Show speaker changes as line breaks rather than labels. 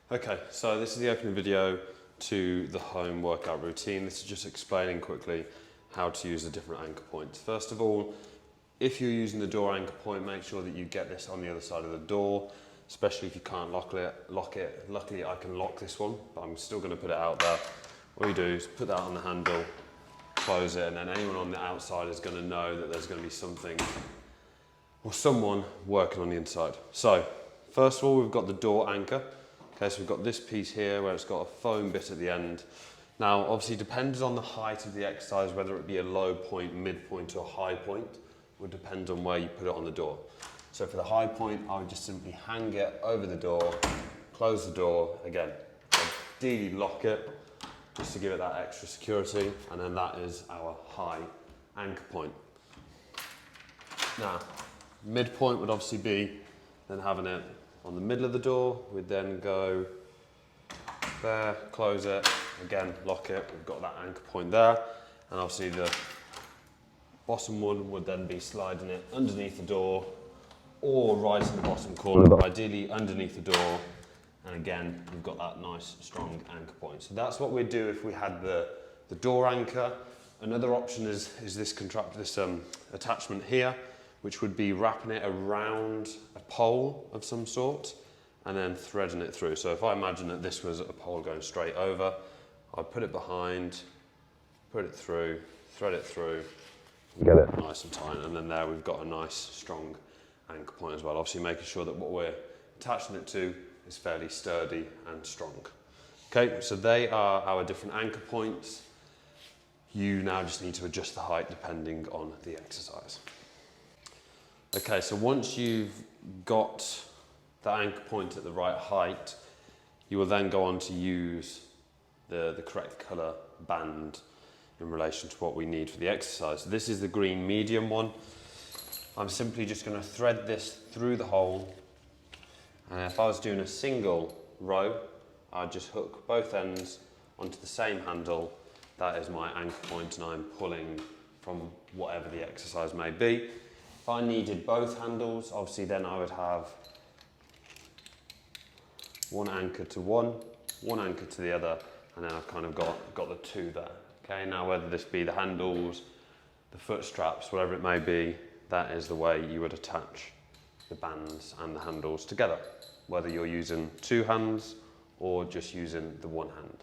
Okay, so this is the opening video to the home workout routine. This is just explaining quickly how to use the different anchor points. First of all, if you're using the door anchor point, make sure that you get this on the other side of the door, especially if you can't lock it. Luckily I can lock this one, but I'm still going to put it out there. All you do is put that on the handle, close it, and then anyone on the outside is going to know that there's going to be something or someone working on the inside. So first of all, we've got the door anchor. Okay, so we've got this piece here where it's got a foam bit at the end. Now, obviously, it depends on the height of the exercise, whether it be a low point, mid point, or high point, would depend on where you put it on the door. So for the high point, I would just simply hang it over the door, close the door, again, ideally lock it, just to give it that extra security, and then that is our high anchor point. Now, mid point would obviously be then having it on the middle of the door. We'd then go there, close it, again lock it, we've got that anchor point there, and obviously the bottom one would then be sliding it underneath the door or right in the bottom corner, but ideally underneath the door, and again we've got that nice strong anchor point. So that's what we'd do if we had the door anchor. Another option is this attachment here, which would be wrapping it around a pole of some sort and then threading it through. So if I imagine that this was a pole going straight over, I'd put it behind, put it through, thread it through, get it nice and tight, and then there we've got a nice strong anchor point as well. Obviously making sure that what we're attaching it to is fairly sturdy and strong. Okay, so they are our different anchor points. You now just need to adjust the height depending on the exercise. Okay, so once you've got the anchor point at the right height, you will then go on to use the correct colour band in relation to what we need for the exercise. So this is the green medium one. I'm simply just going to thread this through the hole, and if I was doing a single row, I'd just hook both ends onto the same handle. That is my anchor point, and I'm pulling from whatever the exercise may be. If I needed both handles, obviously then I would have one anchor to one anchor to the other, and then I've kind of got the two there. Okay, now whether this be the handles, the foot straps, whatever it may be, that is the way you would attach the bands and the handles together, whether you're using two hands or just using the one hand.